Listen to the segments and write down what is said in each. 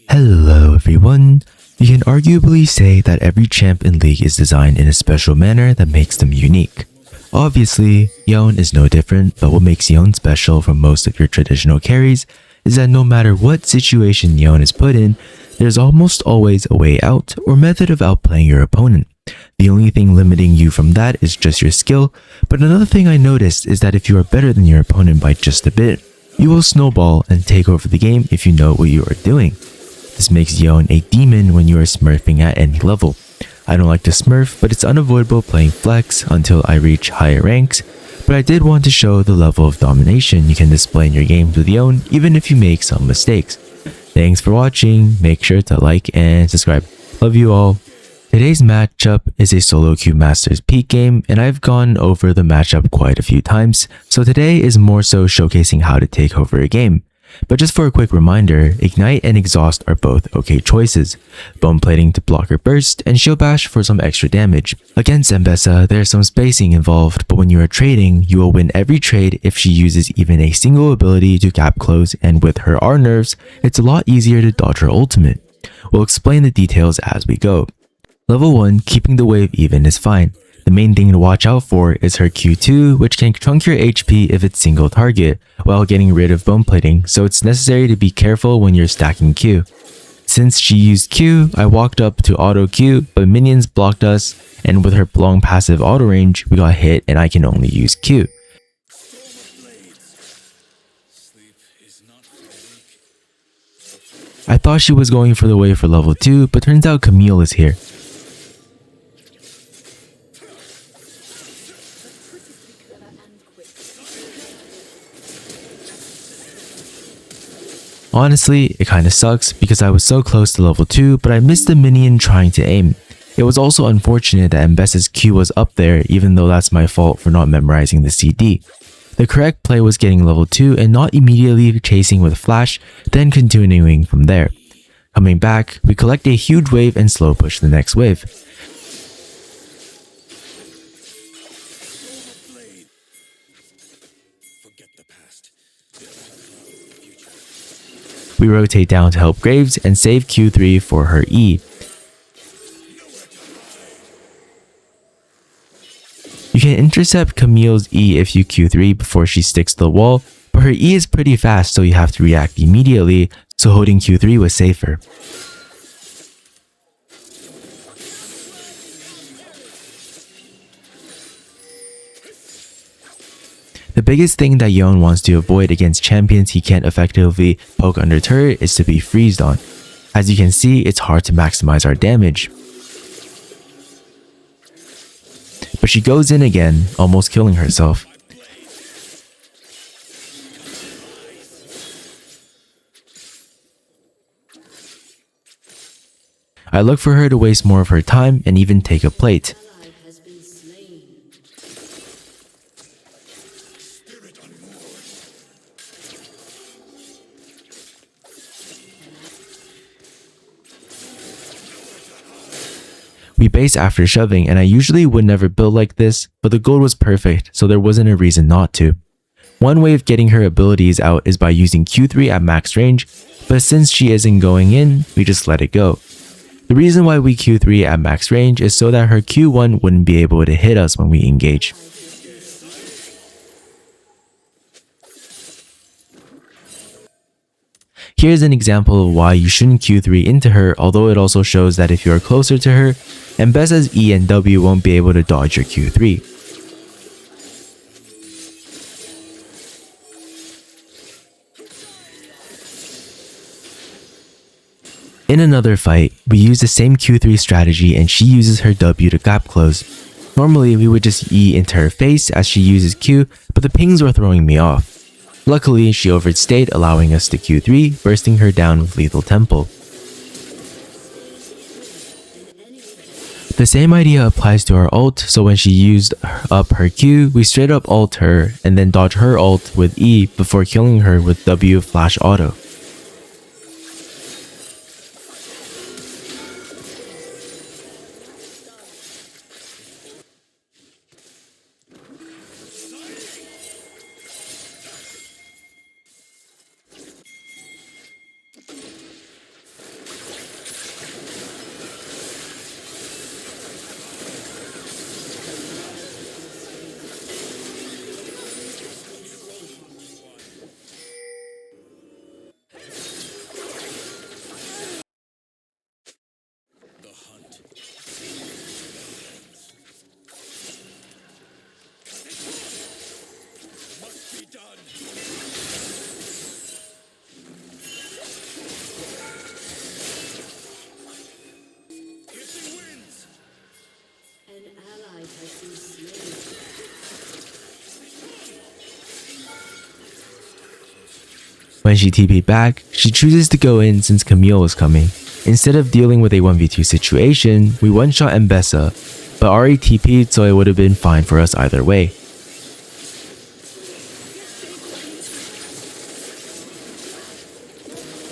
Hello everyone! You can arguably say that every champ in League is designed in a special manner that makes them unique. Obviously, Yone is no different, but what makes Yone special from most of your traditional carries is that no matter what situation Yone is put in, there's almost always a way out or method of outplaying your opponent. The only thing limiting you from that is just your skill, but another thing I noticed is that if you are better than your opponent by just a bit, you will snowball and take over the game if you know what you are doing. This makes Yone a demon when you are smurfing at any level. I don't like to smurf, but it's unavoidable playing flex until I reach higher ranks, but I did want to show the level of domination you can display in your games with Yone even if you make some mistakes. Thanks for watching, make sure to like and subscribe. Love you all. Today's matchup is a solo queue masters peak game and I've gone over the matchup quite a few times, so today is more so showcasing how to take over a game. But just for a quick reminder, Ignite and Exhaust are both okay choices, Bone Plating to block her burst, and Shield Bash for some extra damage. Against Mbessa, there's some spacing involved, but when you are trading, you will win every trade if she uses even a single ability to gap close, and with her R nerfs, it's a lot easier to dodge her ultimate. We'll explain the details as we go. Level 1, keeping the wave even is fine. The main thing to watch out for is her Q2, which can chunk your HP if it's single target, while getting rid of bone plating, so it's necessary to be careful when you're stacking Q. Since she used Q, I walked up to auto Q, but minions blocked us, and with her long passive auto range, we got hit and I can only use Q. I thought she was going for the wave for level 2, but turns out Camille is here. Honestly, it kinda sucks because I was so close to level 2, but I missed the minion trying to aim. It was also unfortunate that Mbessa's Q was up there, even though that's my fault for not memorizing the CD. The correct play was getting level 2 and not immediately chasing with flash, then continuing from there. Coming back, we collect a huge wave and slow push the next wave. We rotate down to help Graves and save Q3 for her E. You can intercept Camille's E if you Q3 before she sticks to the wall, but her E is pretty fast so you have to react immediately, so holding Q3 was safer. The biggest thing that Yone wants to avoid against champions he can't effectively poke under turret is to be freezed on. As you can see, it's hard to maximize our damage. But she goes in again, almost killing herself. I look for her to waste more of her time and even take a plate. We base after shoving and I usually would never build like this, but the gold was perfect so there wasn't a reason not to. One way of getting her abilities out is by using Q3 at max range, but since she isn't going in, we just let it go. The reason why we Q3 at max range is so that her Q1 wouldn't be able to hit us when we engage. Here's an example of why you shouldn't Q3 into her, although it also shows that if you are closer to her, Mbessa's E and W won't be able to dodge your Q3. In another fight, we use the same Q3 strategy and she uses her W to gap close. Normally, we would just E into her face as she uses Q, but the pings were throwing me off. Luckily, she overstayed, allowing us to Q3, bursting her down with Lethal Temple. The same idea applies to our ult, so when she used up her Q, we straight up ult her and then dodge her ult with E before killing her with W flash auto. When she TP'd back, she chooses to go in since Camille was coming. Instead of dealing with a 1v2 situation, we one-shot Mbessa, but Ari TP'd so it would have been fine for us either way.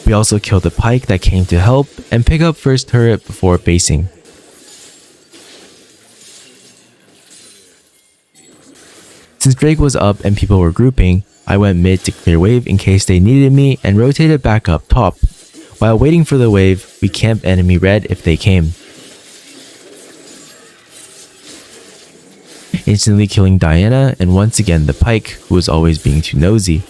We also killed the Pyke that came to help and pick up first turret before basing. Since Drake was up and people were grouping, I went mid to clear wave in case they needed me and rotated back up top. While waiting for the wave, we camped enemy red if they came, instantly killing Diana and once again the Pyke, who was always being too nosy.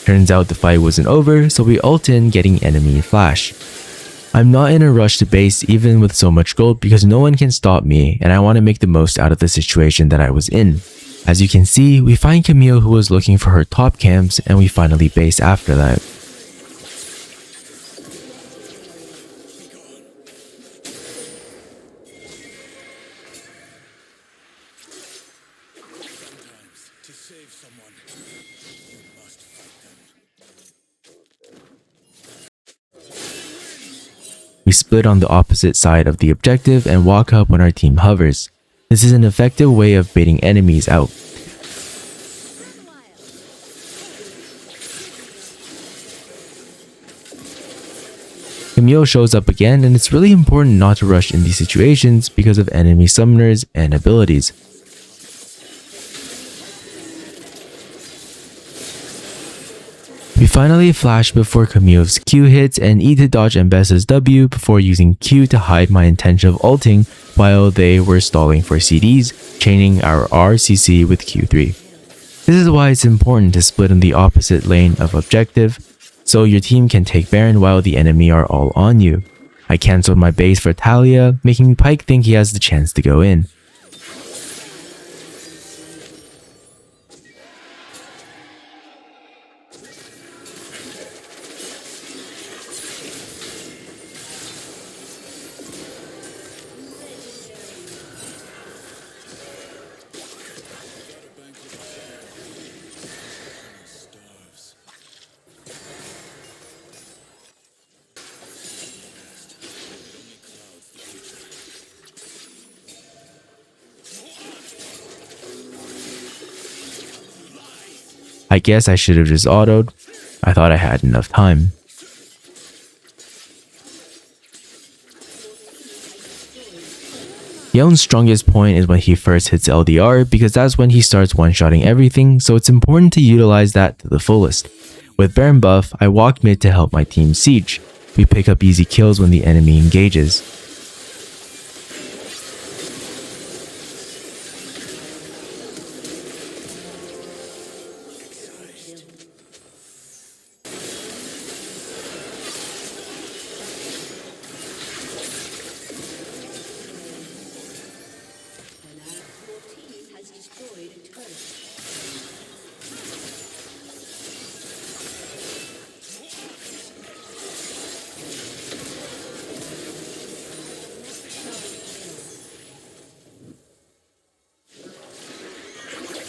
Turns out the fight wasn't over, so we ult in, getting enemy flash. I'm not in a rush to base even with so much gold because no one can stop me and I want to make the most out of the situation that I was in. As you can see, we find Camille who was looking for her top camps and we finally base after that. We split on the opposite side of the objective and walk up when our team hovers. This is an effective way of baiting enemies out. Camille shows up again and it's really important not to rush in these situations because of enemy summoners and abilities. We finally flash before Camille's Q hits and E to dodge Mbessa's W before using Q to hide my intention of ulting while they were stalling for CDs, chaining our RCC with Q3. This is why it's important to split in the opposite lane of objective, so your team can take Baron while the enemy are all on you. I cancelled my base for Talia, making Pyke think he has the chance to go in. I guess I should have just autoed. I thought I had enough time. Yone's strongest point is when he first hits LDR because that's when he starts one-shotting everything, so it's important to utilize that to the fullest. With Baron buff, I walk mid to help my team siege. We pick up easy kills when the enemy engages.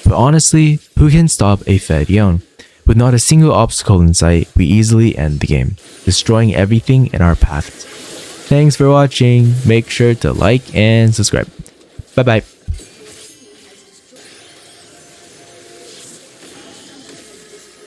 But honestly, who can stop a fed Yone? With not a single obstacle in sight, we easily end the game, destroying everything in our path. Thanks for watching, make sure to like and subscribe. Bye bye.